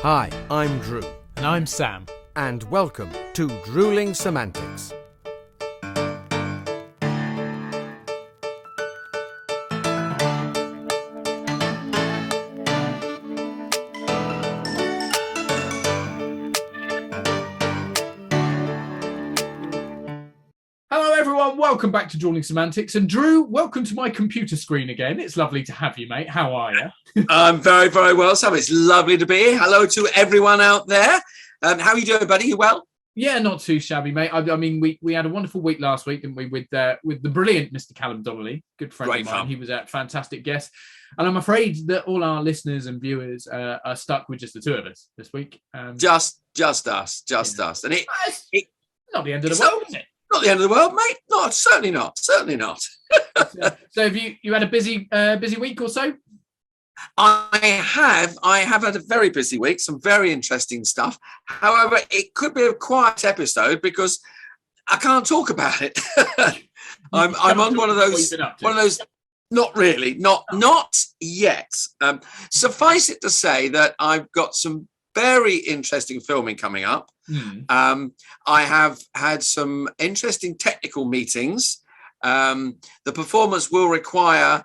Hi, I'm Drew. And I'm Sam. And welcome to Drewling Samantics. Hello everyone, welcome back to Drewling Samantics. And Drew, welcome to my computer screen again. It's lovely to have you, mate. How are you? I'm very, very well, Sam. It's lovely to be here. Hello to everyone out there. How are you doing, buddy? You well? Yeah, not too shabby, mate. I mean, we had a wonderful week last week, didn't we, with the brilliant Mr. Callum Donnelly, good friend Great of mine. fun. He was a fantastic guest. And I'm afraid that all our listeners and viewers are stuck with just the two of us this week. Just us. And it not the end of the world, is it? Not the end of the world, mate. No, certainly not. So have you had a busy week or so? I have had a very busy week, some very interesting stuff. However, it could be a quiet episode because I can't talk about it. I'm on one of those. Not really, not yet. Suffice it to say that I've got some very interesting filming coming up. I have had some interesting technical meetings. The performance will require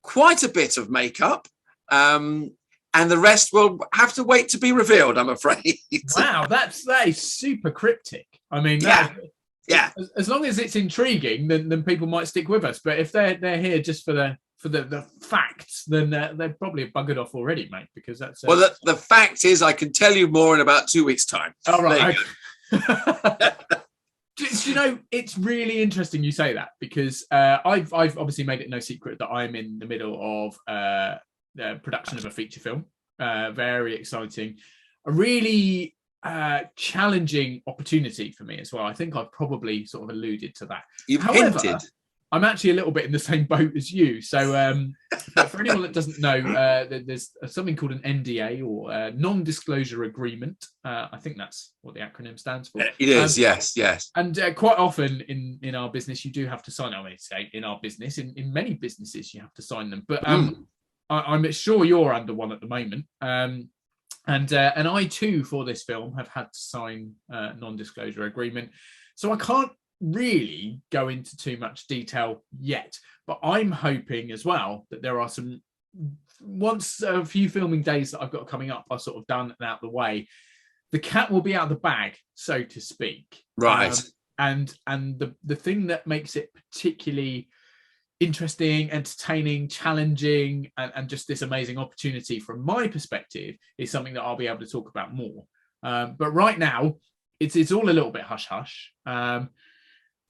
quite a bit of makeup, and the rest will have to wait to be revealed, I'm afraid. Wow, that is super cryptic. I mean, yeah. As long as it's intriguing, then people might stick with us. But if they're here just for the facts, then they're probably buggered off already, mate. Because that's well, the fact is, I can tell you more in about 2 weeks' time. All right. Do you know, it's really interesting you say that because I've obviously made it no secret that I'm in the middle of the production of a feature film. Very exciting, a really challenging opportunity for me as well. I think I've probably sort of alluded to that. However, hinted. I'm actually a little bit in the same boat as you. So but for anyone that doesn't know, there's something called an NDA or non-disclosure agreement. I think that's what the acronym stands for. It is, yes. And quite often in our business, you do have to sign. I mean, say in our business, in many businesses, you have to sign them. But I'm sure you're under one at the moment. And I too, for this film, have had to sign a non-disclosure agreement. So I can't really go into too much detail yet, but I'm hoping as well that there are some, once a few filming days that I've got coming up are sort of done and out the way, the cat will be out of the bag, so to speak. Right. And the thing that makes it particularly interesting, entertaining, challenging, and just this amazing opportunity from my perspective is something that I'll be able to talk about more. But right now, it's all a little bit hush-hush.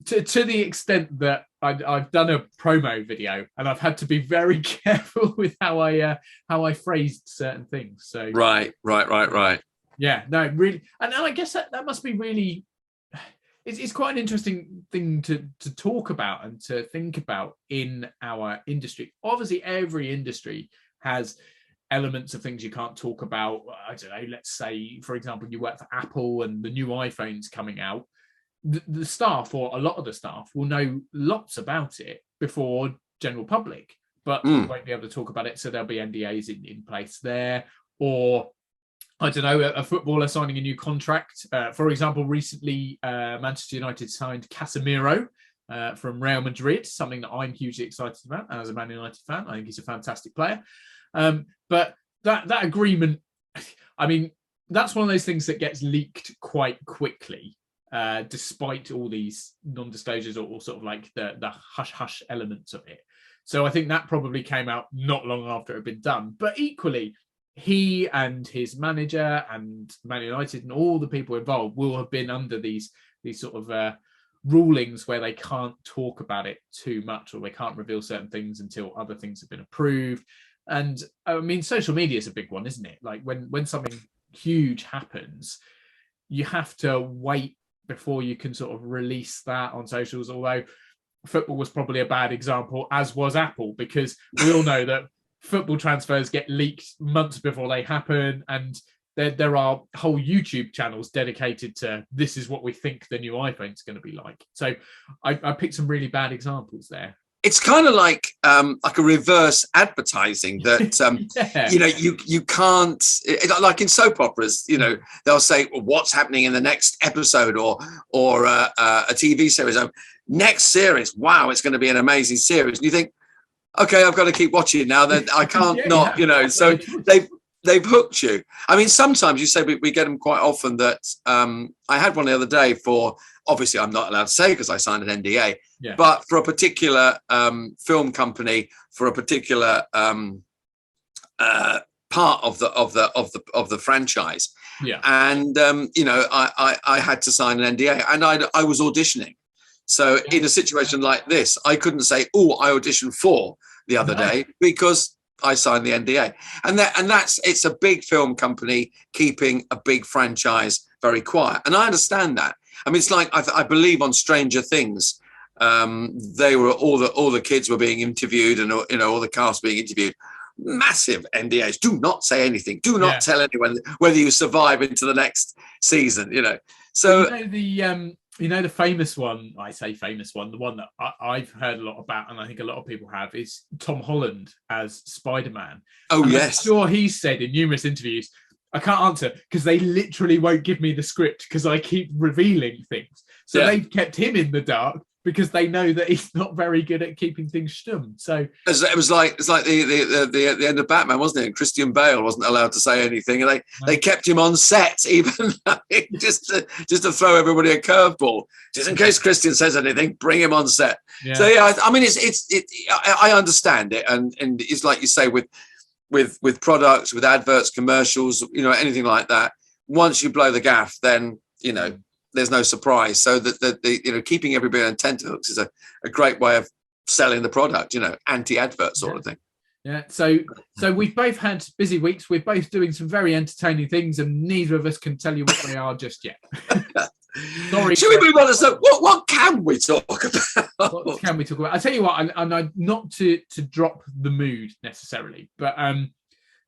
To the extent that I've done a promo video and I've had to be very careful with how I phrased certain things. So right. Yeah, no, really, and I guess that must be really. It's quite an interesting thing to talk about and to think about in our industry. Obviously, every industry has elements of things you can't talk about. I don't know. Let's say, for example, you work for Apple and the new iPhone's coming out. The staff, or a lot of the staff, will know lots about it before general public, but won't be able to talk about it. So there'll be NDAs in place there. Or, I don't know, a footballer signing a new contract. For example, recently Manchester United signed Casemiro from Real Madrid, something that I'm hugely excited about as a Man United fan. I think he's a fantastic player. But that agreement, I mean, that's one of those things that gets leaked quite quickly. Despite all these non-disclosures or sort of like the hush-hush elements of it. So I think that probably came out not long after it had been done. But equally, he and his manager and Man United and all the people involved will have been under these sort of rulings where they can't talk about it too much, or they can't reveal certain things until other things have been approved. And I mean, social media is a big one, isn't it? Like when something huge happens, you have to wait before you can sort of release that on socials, although football was probably a bad example, as was Apple, because we all know that football transfers get leaked months before they happen, and there are whole YouTube channels dedicated to this is what we think the new iPhone's going to be like. So I picked some really bad examples there. it's kind of like a reverse advertising that you can't, like in soap operas, they'll say, well, what's happening in the next episode, or a TV series, next series, wow, it's going to be an amazing series, and you think, okay, I've got to keep watching now, then I can't so they've hooked you. I mean, sometimes you say we get them quite often. That I had one the other day for, obviously I'm not allowed to say because I signed an NDA, but for a particular film company, for a particular part of the franchise. And I had to sign an NDA, and I was auditioning. So in a situation like this, I couldn't say, oh, I auditioned for the other day, because I signed the NDA, and it's a big film company keeping a big franchise very quiet, and I understand that. I mean, it's like I believe on Stranger Things, they were all the kids were being interviewed, and all the cast being interviewed. Massive NDAs. Do not say anything. Do not tell anyone whether you survive into the next season. So the famous one, I say famous one, the one that I've heard a lot about, and I think a lot of people have, is Tom Holland as Spider-Man. Oh, and yes. I'm sure he said in numerous interviews, I can't answer because they literally won't give me the script because I keep revealing things. So they've kept him in the dark because they know that he's not very good at keeping things stum. So it's like the end of Batman, wasn't it? And Christian Bale wasn't allowed to say anything, and they kept him on set, even just to throw everybody a curveball, just in case Christian says anything, bring him on set. So I mean, I understand it, and it's like you say with products, with adverts, commercials, anything like that. Once you blow the gaff, then there's no surprise. So that keeping everybody on tenterhooks is a great way of selling the product, anti-advert sort of thing. Yeah. So we've both had busy weeks. We're both doing some very entertaining things, and neither of us can tell you what they are just yet. Sorry. Should we move on to what can we talk about? What can we talk about? I tell you what, and I not to drop the mood necessarily, but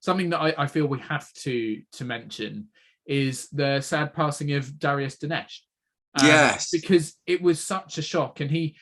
something that I feel we have to mention is the sad passing of Darius Dinesh. Yes, because it was such a shock, and he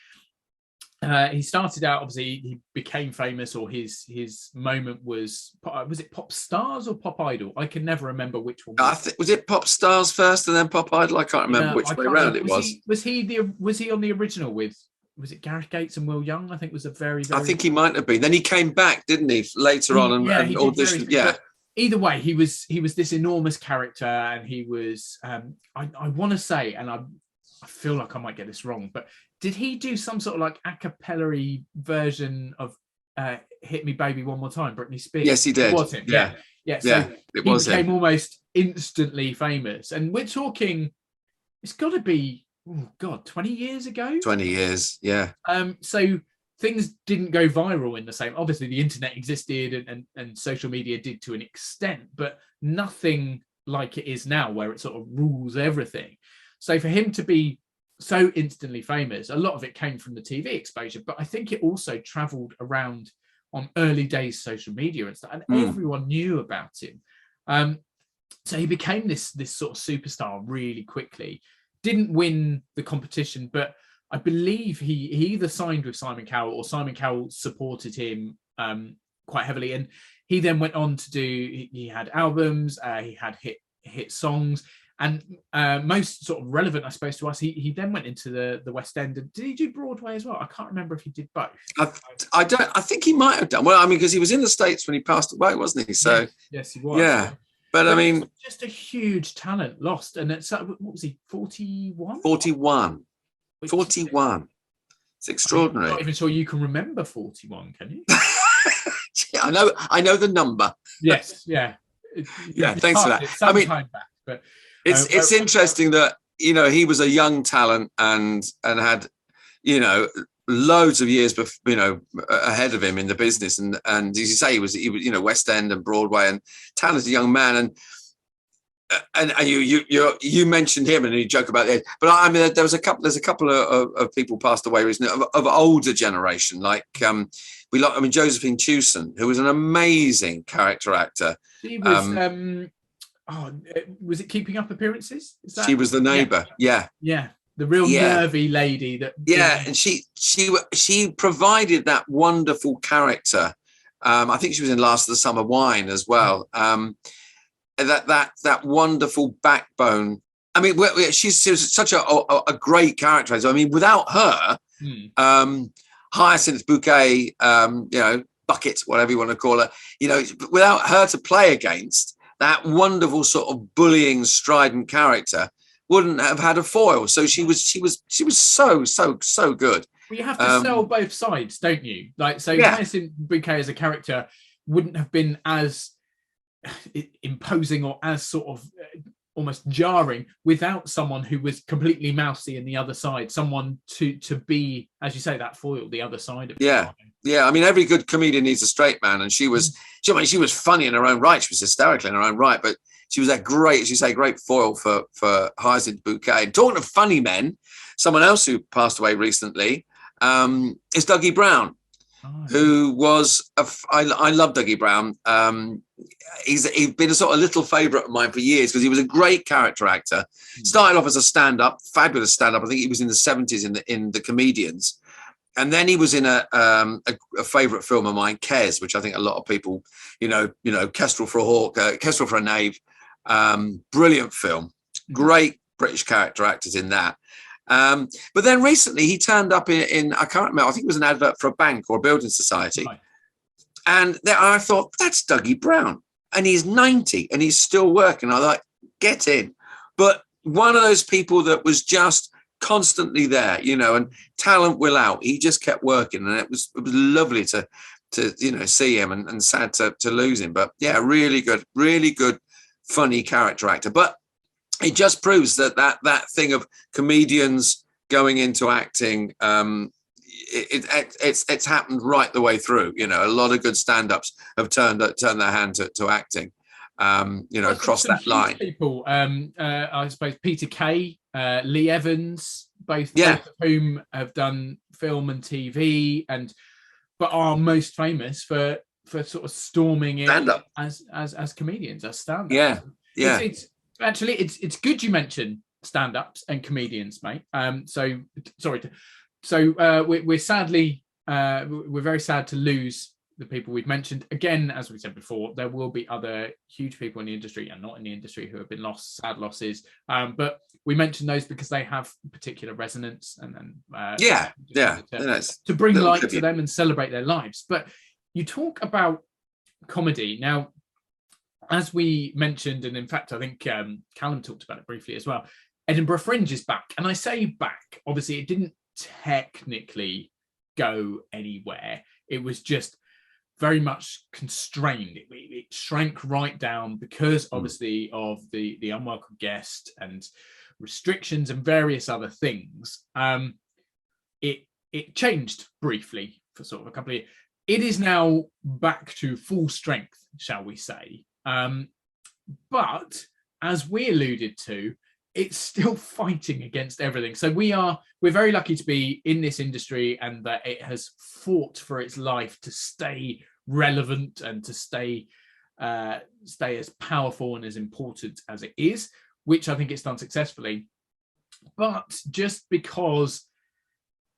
started out, obviously he became famous, or his moment was it Pop Stars or Pop Idol? I can never remember which one. Was it Pop Stars first and then Pop Idol? I can't remember which way around it was. Was he on the original with? Was it Gareth Gates and Will Young? I think it was a very. I think he might have been. Then he came back, didn't he? Later on and auditioned. Yeah. Either way, he was this enormous character, and he was. I want to say, and I feel like I might get this wrong, but did he do some sort of like a cappella-y version of "Hit Me, Baby, One More Time"? Britney Spears. Yes, he did. It was him. Yeah. So it was he became him. almost instantly famous, and we're talking. It's got to be 20 years ago. 20 years, yeah. So things didn't go viral in the same. Obviously, the internet existed and social media did to an extent, but nothing like it is now, where it sort of rules everything. So for him to be so instantly famous, a lot of it came from the TV exposure, but I think it also travelled around on early days social media and stuff, and everyone knew about him. So he became this sort of superstar really quickly. Didn't win the competition, but I believe he either signed with Simon Cowell, or Simon Cowell supported him quite heavily, and he then went on to do. He had albums, he had hit songs, and most sort of relevant, I suppose, to us. He then went into the West End, and did he do Broadway as well? I can't remember if he did both. I think he might have done. Well, I mean, because he was in the States when he passed away, wasn't he? So yes, he was. Yeah. But I mean, just a huge talent lost, and it's what was he? 41. 41. It's extraordinary. I'm not even sure you can remember 41, can you? I know the number. Yes, yeah. Thanks for that. I mean, back, but it's interesting that he was a young talent and had loads of years ahead of him in the business, and as you say, he was West End and Broadway, and talented young man, and you mentioned him and you joke about it, but I mean there's a couple of people passed away recently of older generation, like Josephine Tewson, who was an amazing character actor. She was was it Keeping Up Appearances? She was the neighbour. Yeah. the real nervy lady that. Yeah, and she provided that wonderful character. I think she was in Last of the Summer Wine as well. That wonderful backbone. I mean, she was such a great character. I mean, without her, Hyacinth Bouquet, Bucket, whatever you want to call her, without her to play against, that wonderful sort of bullying, strident character wouldn't have had a foil. So she was so good. Well, you have to sell both sides, don't you? Hyacinth Bouquet as a character wouldn't have been as imposing or as sort of almost jarring without someone who was completely mousy in the other side, someone to be, as you say, that foil, the other side of it. Yeah. I mean, every good comedian needs a straight man, and she was funny in her own right. She was hysterical in her own right, but she was a great, as you say, great foil for Hyacinth Bouquet. And talking of funny men, someone else who passed away recently is Dougie Brown, who was I love Dougie Brown. He's been a sort of little favourite of mine for years because he was a great character actor. Started off as a stand-up, fabulous stand-up. I think he was in the 70s in the Comedians. And then he was in a favourite film of mine, Kes, which I think a lot of people, Kestrel for a Hawk, Kestrel for a Knave. Brilliant film. Great British character actors in that. But then recently he turned up in I can't remember, I think it was an advert for a bank or a building society. Right. And I thought, that's Dougie Brown. And he's 90 and he's still working. I like, get in. But one of those people that was just constantly there, and talent will out. He just kept working, and it was lovely to see him, and sad to lose him. But yeah, really good, funny character actor. But it just proves that thing of comedians going into acting, it's happened right the way through. A lot of good stand-ups have turned their hand to acting. Across that line. People, I suppose Peter Kay, Lee Evans, both of whom have done film and TV, but are most famous for sort of storming in as comedians, as stand-ups. Yeah. It's good you mention stand-ups and comedians, mate. We're very sad to lose the people we've mentioned. Again, as we said before, there will be other huge people in the industry and not in the industry who have been sad losses. But we mentioned those because they have particular resonance to bring light to them and celebrate their lives. But you talk about comedy now, as we mentioned, and in fact, I think Callum talked about it briefly as well. Edinburgh Fringe is back, and I say back. Obviously, it didn't technically go anywhere. It was just very much constrained. It shrank right down because obviously of the unwelcome guest and restrictions and various other things. It changed briefly for sort of a couple of years. It is now back to full strength, shall we say. But as we alluded to, it's still fighting against everything. So we're very lucky to be in this industry, and that it has fought for its life to stay relevant and to stay as powerful and as important as it is, which I think it's done successfully. But just because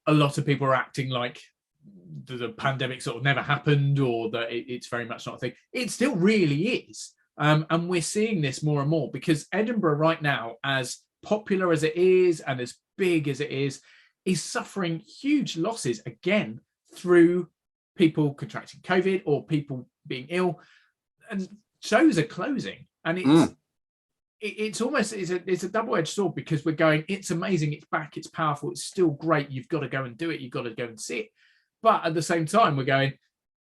a lot of people are acting like the pandemic sort of never happened, or that it's very much not a thing, it still really is. And we're seeing this more and more because Edinburgh right now, as popular as it is and as big as it is suffering huge losses again through people contracting COVID or people being ill, and shows are closing. And it's almost it's a double-edged sword, because we're going, it's amazing, it's back, it's powerful, it's still great, you've got to go and do it, you've got to go and see it. But at the same time, we're going,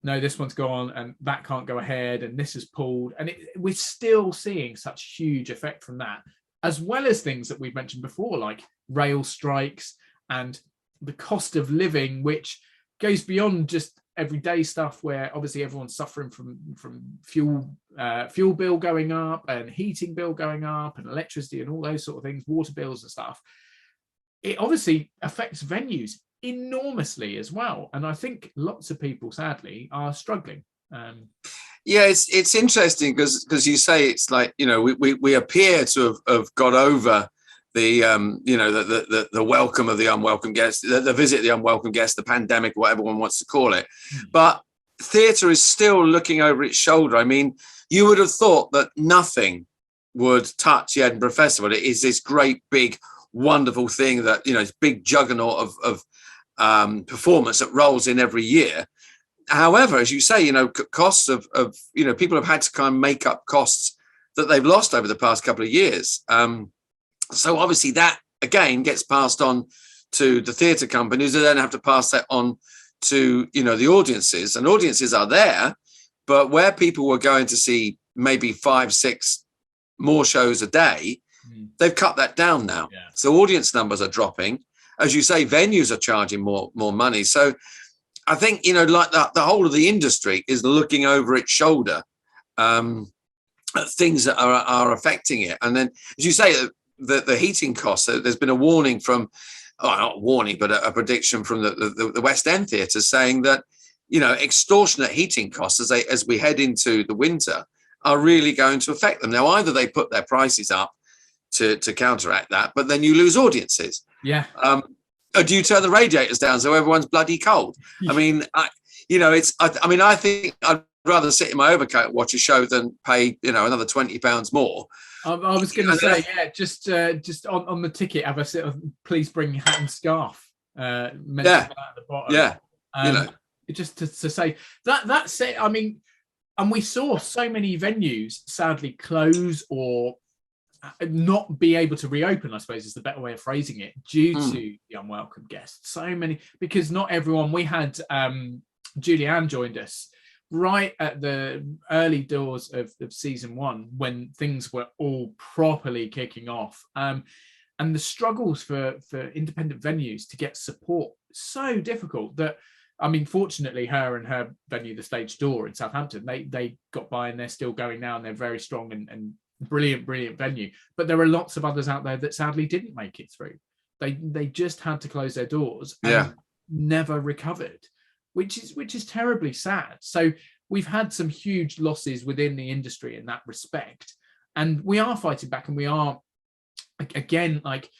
no, this one's gone and that can't go ahead and this is pulled. And we're still seeing such huge effect from that, as well as things that we've mentioned before, like rail strikes and the cost of living, which goes beyond just everyday stuff, where obviously everyone's suffering from fuel bill going up and heating bill going up and electricity and all those sort of things, water bills and stuff. It obviously affects venues enormously as well, and I think lots of people sadly are struggling. It's interesting because you say it's like, we appear to have got over the welcome of the unwelcome guest, the visit of the unwelcome guest, the pandemic, whatever one wants to call it. But theatre is still looking over its shoulder. I mean, you would have thought that nothing would touch the Edinburgh Festival. It is this great, big, wonderful thing that, it's big juggernaut of performance that rolls in every year. However, as you say, costs of people have had to kind of make up costs that they've lost over the past couple of years. So obviously that again gets passed on to the theatre companies, who then have to pass that on to the audiences, and audiences are there, but where people were going to see maybe 5-6 more shows a day, they've cut that down now. Yeah. So audience numbers are dropping. As you say, venues are charging more money. So I think like the whole of the industry is looking over its shoulder at things that are affecting it. And then, as you say, the heating costs, there's been a warning from, not a warning, but a prediction from the West End theatres saying that, extortionate heating costs as we head into the winter are really going to affect them. Now, either they put their prices up to counteract that, but then you lose audiences. Yeah. Or do you turn the radiators down so everyone's bloody cold? I mean, I think I'd rather sit in my overcoat and watch a show than pay, another £20 more. I was going to say, just on the ticket, have a sit of, please bring your hat and scarf. At the bottom. Yeah. Just to say that's it. I mean, and we saw so many venues sadly close or not be able to reopen, I suppose is the better way of phrasing it, due to the unwelcome guests. So many, because not everyone. We had Julianne joined us right at the early doors of season 1 when things were all properly kicking off, and the struggles for independent venues to get support, so difficult that, I mean, fortunately her and her venue, the Stage Door in Southampton, they got by, and they're still going now, and they're very strong and brilliant venue. But there are lots of others out there that sadly didn't make it through. They just had to close their doors and never recovered, which is terribly sad. So we've had some huge losses within the industry in that respect, and we are fighting back, and we are, again, like,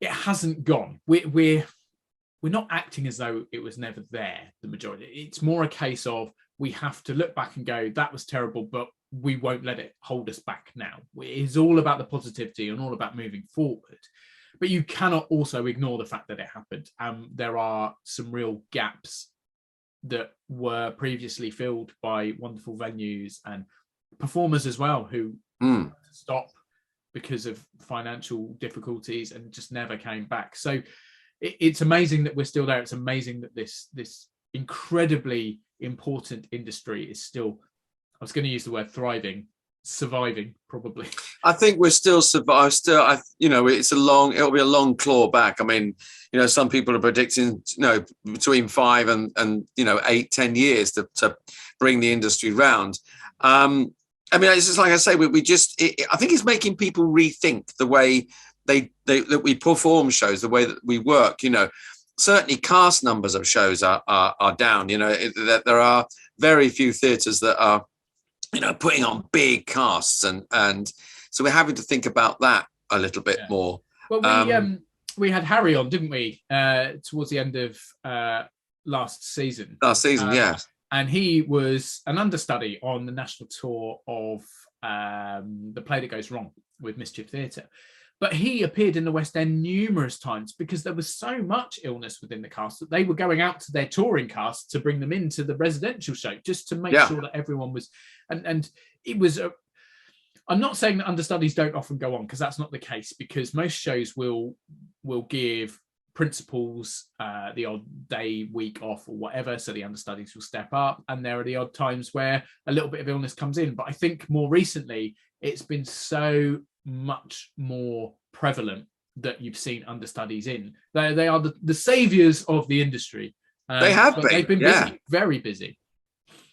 it hasn't gone. We're not acting as though it was never there, the majority. It's more a case of, we have to look back and go, that was terrible, but we won't let it hold us back now. It's all about the positivity and all about moving forward. But you cannot also ignore the fact that it happened. There are some real gaps that were previously filled by wonderful venues and performers as well, who stopped because of financial difficulties and just never came back. So it's amazing that we're still there. It's amazing that this incredibly important industry is still, I was going to use the word thriving, surviving, probably. I think we're still survive. It'll be a long claw back. I mean, some people are predicting, between 5 and 8-10 years to bring the industry round. I mean, it's just like I say, I think it's making people rethink the way that we perform shows, the way that we work. Certainly cast numbers of shows are down. There are very few theatres that are putting on big casts, and so we're having to think about that a little bit more. Well, we had Harry on, didn't we, towards the end of last season? And he was an understudy on the national tour of The Play That Goes Wrong with Mischief Theatre. But he appeared in the West End numerous times because there was so much illness within the cast that they were going out to their touring cast to bring them into the residential show, just to make sure that everyone was. And it was. I'm not saying that understudies don't often go on, because that's not the case, because most shows will give principals the odd day, week off or whatever, so the understudies will step up, and there are the odd times where a little bit of illness comes in. But I think more recently it's been so much more prevalent that you've seen understudies in. They are the saviors of the industry. They have been. They've been busy, very busy.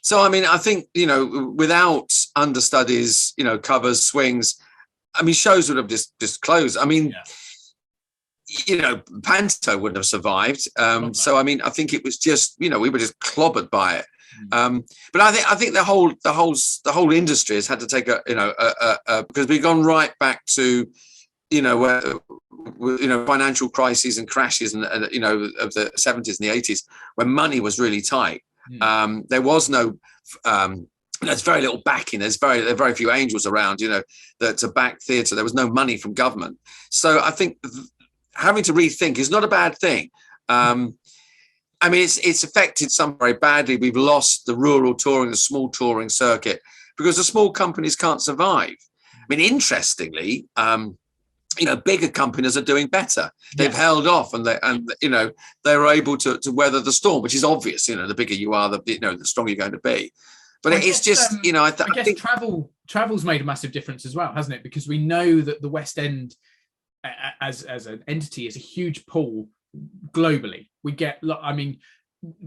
So, I mean, I think, without understudies, covers, swings, I mean, shows would have just closed. I mean, Panto wouldn't have survived. So, I mean, I think it was just, we were just clobbered by it. But I think the whole industry has had to take because we've gone right back to financial crises and crashes and of the 70s and the 80s, when money was really tight. There was no there's very little backing. There are very few angels around, to back theatre. There was no money from government. So I think having to rethink is not a bad thing. I mean, it's affected some very badly. We've lost the rural touring, the small touring circuit, because the small companies can't survive. I mean, interestingly, bigger companies are doing better. They've held off, and they were able to weather the storm, which is obvious. The bigger you are, the stronger you're going to be. But I think travel's made a massive difference as well, hasn't it? Because we know that the West End, as an entity, is a huge pull globally. We get,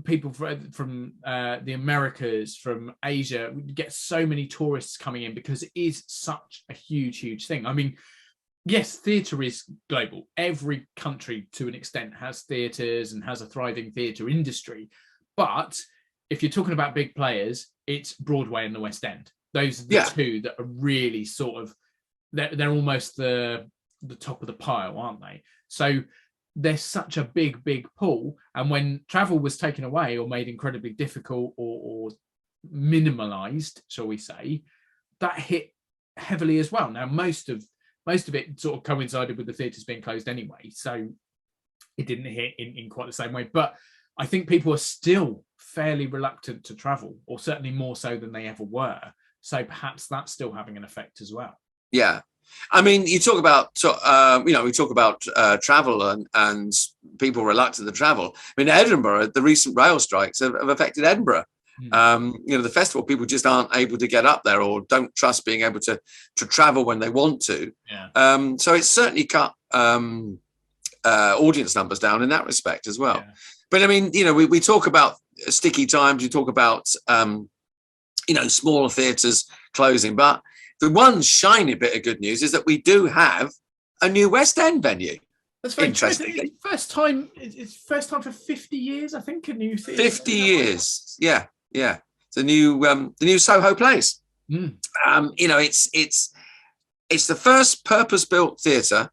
people from the Americas, from Asia. We get so many tourists coming in because it is such a huge thing. I mean, yes, theatre is global. Every country, to an extent, has theatres and has a thriving theatre industry. But if you're talking about big players, it's Broadway and the West End. Those are the two that are really sort of, they're almost the top of the pile, aren't they? So there's such a big pull. And when travel was taken away or made incredibly difficult or minimalized, shall we say, that hit heavily as well. Now, most of it sort of coincided with the theatres being closed anyway, so it didn't hit in quite the same way. But I think people are still fairly reluctant to travel, or certainly more so than they ever were. So perhaps that's still having an effect as well. Yeah. I mean, you talk about, we talk about travel and people reluctant to travel. I mean, Edinburgh, the recent rail strikes have affected Edinburgh. The festival, people just aren't able to get up there, or don't trust being able to travel when they want to. So it's certainly cut audience numbers down in that respect as well. But I mean, we talk about sticky times, we talk about smaller theatres closing, but the one shiny bit of good news is that we do have a new West End venue. That's very interesting. It's first time for 50 years, I think, a new theatre. 50 years, yeah. It's the new Soho Place. It's the first purpose-built theatre,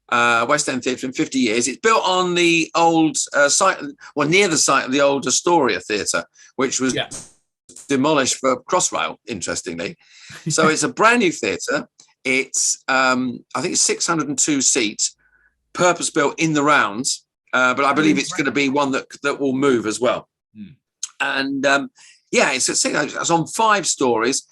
West End theatre, in 50 years. It's built on the old site, near the site of the old Astoria Theatre, which was demolished for Crossrail, interestingly. So it's a brand new theatre. It's I think it's 602 seats, purpose built in the rounds, but I believe it's going to be one that will move as well. And it's on 5 stories,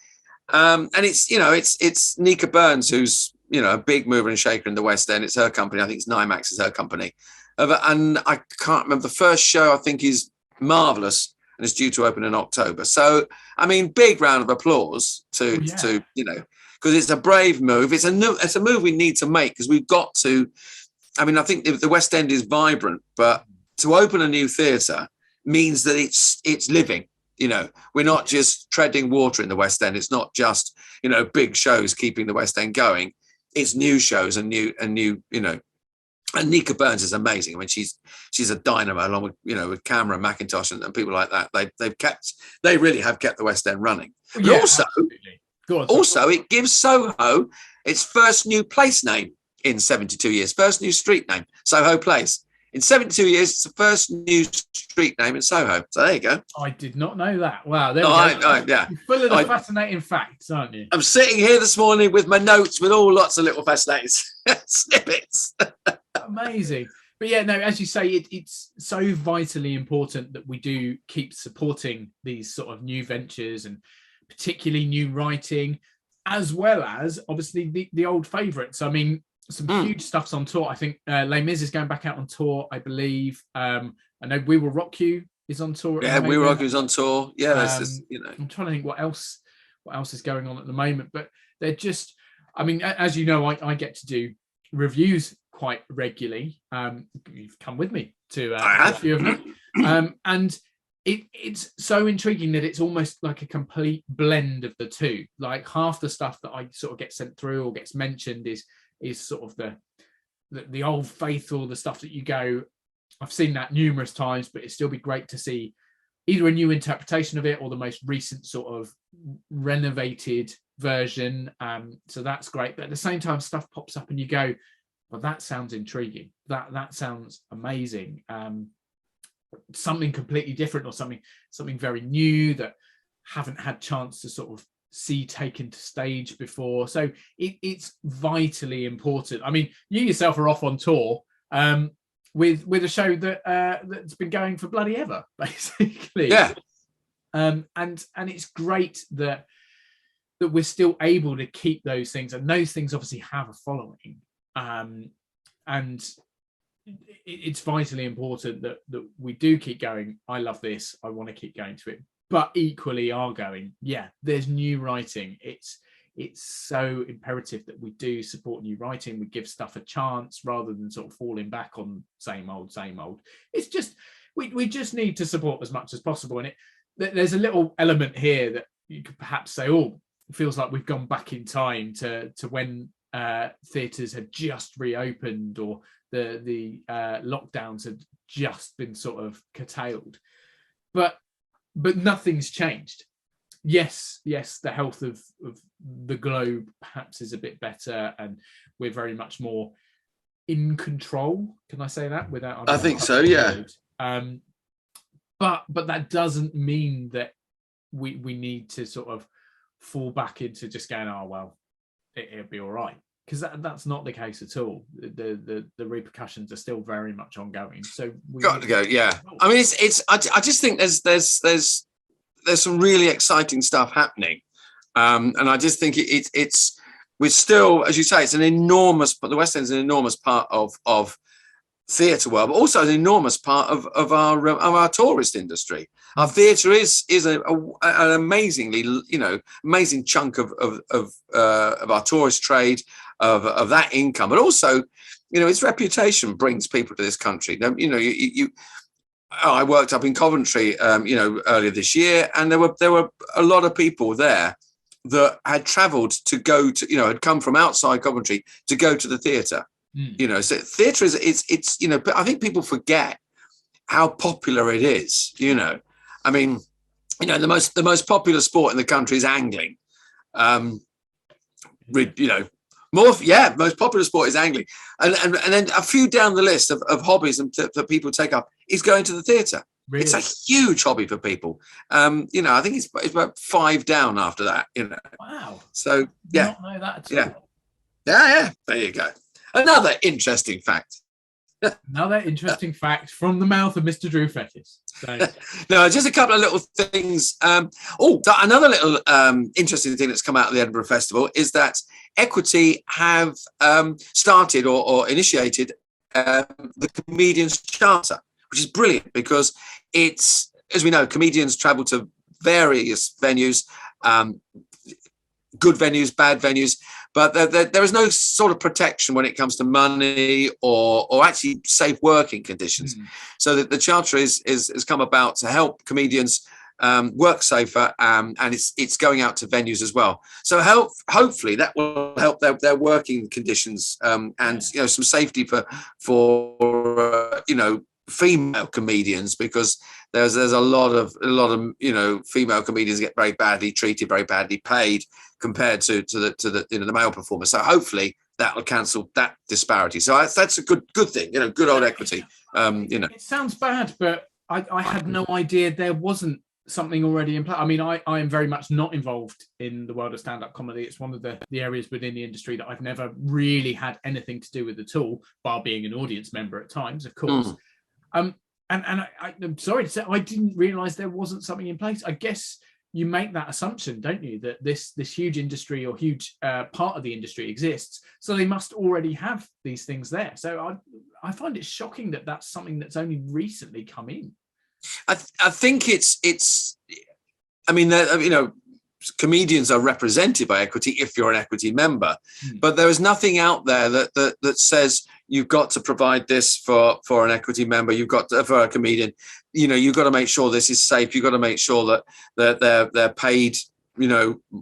and it's Nika Burns, who's a big mover and shaker in the West End. It's her company. I think it's NIMAX is her company, and I can't remember, the first show I think is marvelous, and it's due to open in October. So, I mean, big round of applause to because it's a brave move. It's a move we need to make, because we've got to. I mean, I think the West End is vibrant, but to open a new theatre means that it's living. We're not just treading water in the West End. It's not just big shows keeping the West End going. It's new shows and new. And Nika Burns is amazing. I mean, she's a dynamo, along with Cameron McIntosh and people like that. They really have kept the West End running. Yeah, also, it gives Soho its first new place name in 72 years. First new street name, Soho Place. In 72 years, it's the first new street name in Soho. So there you go. I did not know that. Wow. There we go. Yeah. You're full of the fascinating facts, aren't you? I'm sitting here this morning with my notes with lots of little fascinating snippets. Amazing. But yeah, no, as you say, it's so vitally important that we do keep supporting these sort of new ventures, and particularly new writing, as well as obviously the old favourites. I mean, some huge stuff's on tour. I think Les Mis is going back out on tour, I believe. I know We Will Rock You is on tour. Yeah, We Will Rock You is on tour. Yeah, that's I'm trying to think what else is going on at the moment. But they're just, I mean, as you know, I get to do reviews quite regularly. You've come with me to a few of them. And it's so intriguing that it's almost like a complete blend of the two. Like, half the stuff that I sort of get sent through or gets mentioned is sort of the old faithful, the stuff that you go, I've seen that numerous times, but it'd still be great to see either a new interpretation of it or the most recent sort of renovated version. So that's great. But at the same time, stuff pops up and you go, but that sounds intriguing. That sounds amazing. Something completely different, or something very new that haven't had chance to sort of see taken to stage before. So it's vitally important. I mean, you yourself are off on tour with a show that's been going for bloody ever, basically. Yeah. And it's great that we're still able to keep those things, and those things obviously have a following. And it's vitally important that we do keep going. I love this. I want to keep going to it. But equally are going, yeah, there's new writing. It's so imperative that we do support new writing. We give stuff a chance rather than sort of falling back on same old. It's just, we just need to support as much as possible. And there's a little element here that you could perhaps say, oh, it feels like we've gone back in time to when theatres had just reopened, or the lockdowns had just been sort of curtailed. But nothing's changed. Yes, the health of the globe perhaps is a bit better, and we're very much more in control. Can I say that without? I think so, yeah. But that doesn't mean that we need to sort of fall back into just going, oh well, it'll be all right, because that's not the case at all. The repercussions are still very much ongoing. So we got to go. Yeah, I mean, I just think there's some really exciting stuff happening, and I just think it's we're still, as you say, it's an enormous. But the West End is an enormous part of theatre world, but also an enormous part of our tourist industry. Our theatre is an amazingly, amazing chunk of our tourist trade, of that income, but also, its reputation brings people to this country. I worked up in Coventry, earlier this year, and there were a lot of people there that had travelled to go to, had come from outside Coventry to go to the theatre. So theatre it's I think people forget how popular it is. I mean, the most popular sport in the country is angling. Most popular sport is angling, and then a few down the list of hobbies that people take up is going to the theatre. Really? It's a huge hobby for people. I think it's about 5 down after that. Wow. So yeah, not know that at all. Yeah. There you go. Another interesting fact. Another interesting fact from the mouth of Mr. Drew Fettis. So. No, just a couple of little things. Another little interesting thing that's come out of the Edinburgh Festival is that Equity have started or initiated the Comedians Charter, which is brilliant because it's, as we know, comedians travel to various venues, good venues, bad venues, but there is no sort of protection when it comes to money or actually safe working conditions. So that the charter has come about to help comedians work safer, and it's going out to venues as well. So hopefully that will help their working conditions, and some safety for female comedians, because there's a lot of female comedians get very badly treated, very badly paid compared to the male performers. So hopefully that will cancel that disparity. So that's a good thing, good old Equity. It sounds bad, but I had no idea there wasn't something already in place. I mean, I am very much not involved in the world of stand-up comedy. It's one of the areas within the industry that I've never really had anything to do with at all, bar being an audience member at times, of course. And I'm sorry to say, I didn't realise there wasn't something in place. I guess you make that assumption, don't you, that this huge industry or huge part of the industry exists, so they must already have these things there. So I find it shocking that that's something that's only recently come in. I think it's. I mean, comedians are represented by Equity if you're an Equity member, but there is nothing out there that says you've got to provide this for an Equity member. You've got to, for a comedian, you've got to make sure this is safe. You've got to make sure that they're paid,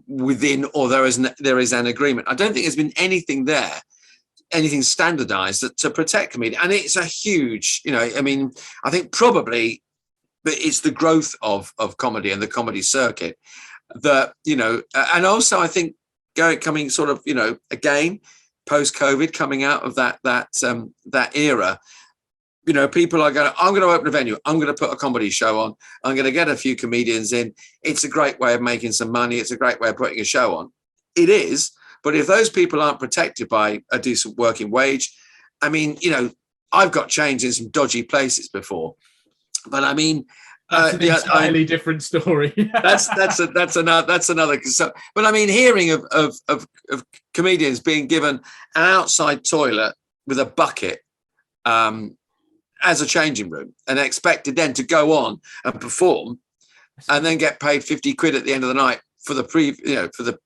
within, or there is an agreement. I don't think there's been anything standardized to protect comedians, and it's a huge, I think probably. But it's the growth of comedy and the comedy circuit that, and also I think coming sort of, again, post-COVID, coming out of that era. People are going, I'm going to open a venue. I'm going to put a comedy show on. I'm going to get a few comedians in. It's a great way of making some money. It's a great way of putting a show on. It is. But if those people aren't protected by a decent working wage, I mean, I've got chains in some dodgy places before. But I mean, that's an entirely different story. that's another. But I mean, hearing of comedians being given an outside toilet with a bucket as a changing room and expected then to go on and perform and then get paid 50 quid at the end of the night for the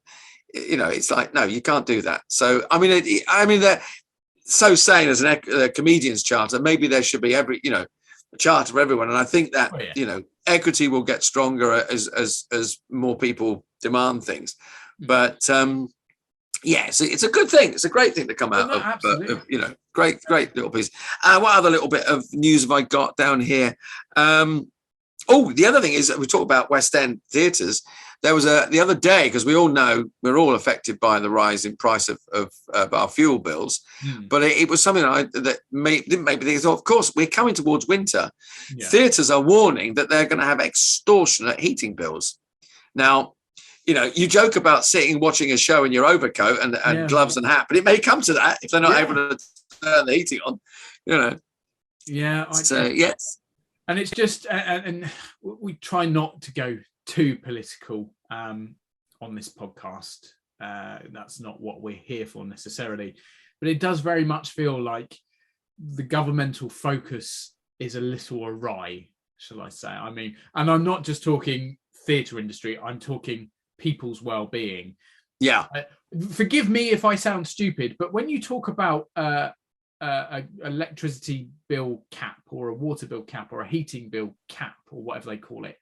it's like, no, you can't do that. So I mean they're so saying as a comedians charter, maybe there should be a charter for everyone. And I think that equity will get stronger as more people demand things. But it's a good thing. It's a great thing to come out of great little piece. What other little bit of news have I got down here? The other thing is that we talk about West End theatres. There was the other day, because we all know we're all affected by the rise in price of our fuel bills, but it was something that didn't make me think, of course, we're coming towards winter. Yeah. Theatres are warning that they're going to have extortionate heating bills. Now, you joke about watching a show in your overcoat and gloves and hat, but it may come to that if they're not able to turn the heating on, Yeah. Yes. And it's just, and we try not to go too political on this podcast. That's not what we're here for necessarily, but it does very much feel like the governmental focus is a little awry, shall I say. I mean, and I'm not just talking theatre industry, I'm talking people's well-being. Yeah. Forgive me if I sound stupid, but when you talk about a electricity bill cap or a water bill cap or a heating bill cap or whatever they call it,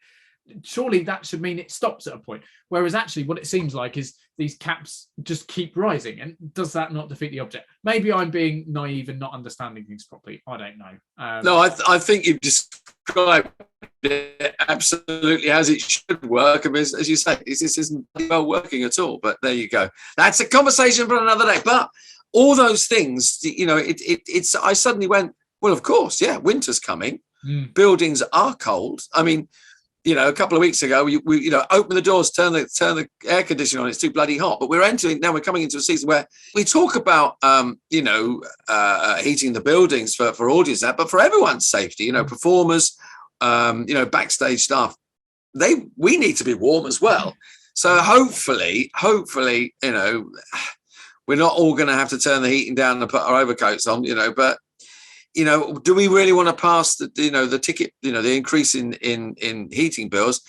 surely that should mean it stops at a point. Whereas actually what it seems like is these caps just keep rising. And does that not defeat the object? Maybe I'm being naive and not understanding things properly. I don't know. No, I think you've described it absolutely as it should work. I mean, as you say, this isn't well working at all. But there you go. That's a conversation for another day. But all those things, it's. I suddenly went, well, of course, yeah, winter's coming. Buildings are cold. I mean, a couple of weeks ago, we open the doors, turn the air conditioner on. It's too bloody hot. But we're coming into a season where we talk about, heating the buildings for audience, but for everyone's safety, performers, backstage staff, we need to be warm as well. So hopefully, we're not all going to have to turn the heating down and put our overcoats on, but. Do we really want to pass the ticket, the increase in heating bills?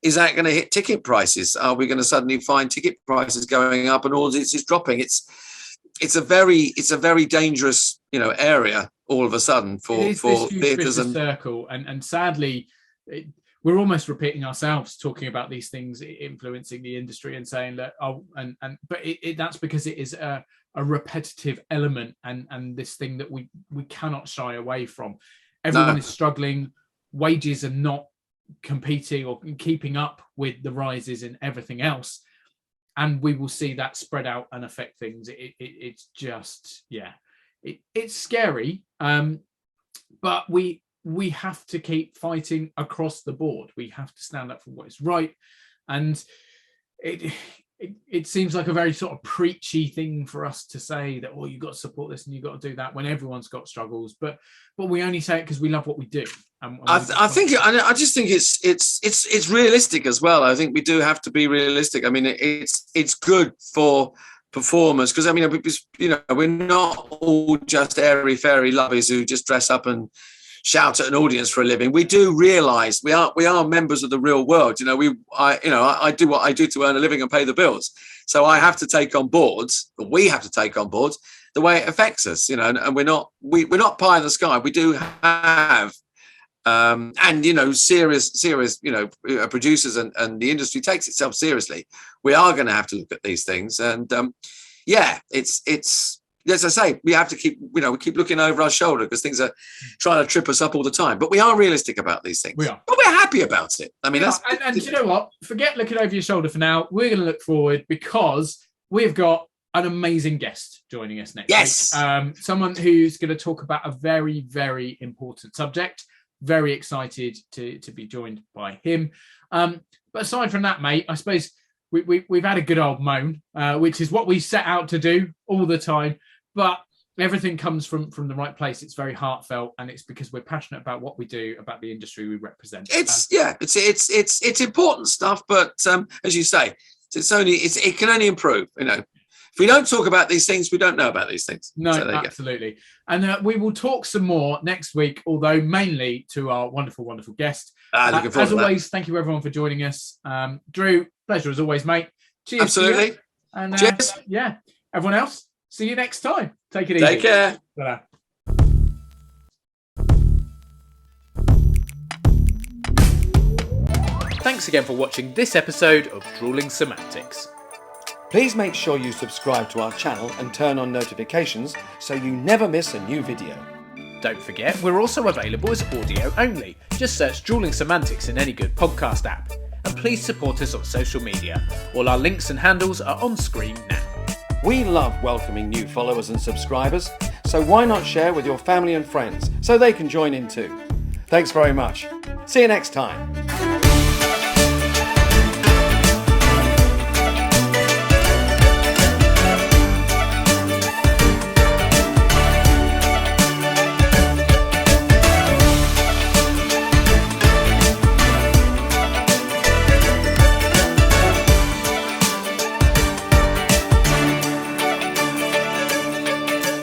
Is that going to hit ticket prices? Are we going to suddenly find ticket prices going up and audience is dropping? It's a very dangerous, area all of a sudden for theatres and circle. And sadly, we're almost repeating ourselves talking about these things influencing the industry and saying that, but that's because it is a repetitive element and this thing that we cannot shy away from. Everyone is struggling. Wages are not competing or keeping up with the rises in everything else. And we will see that spread out and affect things. It's just, it's scary. But we have to keep fighting across the board. We have to stand up for what is right. And it seems like a very sort of preachy thing for us to say that, you've got to support this and you've got to do that when everyone's got struggles. But we only say it because we love what we do. I just think it's realistic as well. I think we do have to be realistic. I mean, it's good for performers because we're not all just airy fairy lovers who just dress up and shout at an audience for a living. We do realise we are members of the real world. I do what I do to earn a living and pay the bills. So I have to take on board, or we have to take on board the way it affects us. And we're not pie in the sky. We do have serious producers and the industry takes itself seriously. We are going to have to look at these things, and it's. As I say, we have to keep looking over our shoulder because things are trying to trip us up all the time. But we are realistic about these things. We are. But we're happy about it. I mean, and you know what? Forget looking over your shoulder for now. We're going to look forward because we've got an amazing guest joining us next Yes. week. Someone who's going to talk about a very, very important subject. Very excited to be joined by him. But aside from that, mate, I suppose we've had a good old moan, which is what we set out to do all the time. But everything comes from the right place. It's very heartfelt, and it's because we're passionate about what we do, about the industry we represent. It's important stuff, but as you say, it can only improve. If we don't talk about these things, we don't know about these things. No, so absolutely. And we will talk some more next week, although mainly to our wonderful, wonderful guest. Looking forward as to always, thank you everyone for joining us. Drew, pleasure as always, mate. Cheers. Absolutely. And cheers. Yeah, everyone else, see you next time. Take it easy. Take care. Ta-da. Thanks again for watching this episode of Drewling Samantics. Please make sure you subscribe to our channel and turn on notifications so you never miss a new video. Don't forget, we're also available as audio only. Just search Drewling Samantics in any good podcast app. And please support us on social media. All our links and handles are on screen now. We love welcoming new followers and subscribers, so why not share with your family and friends so they can join in too? Thanks very much. See you next time.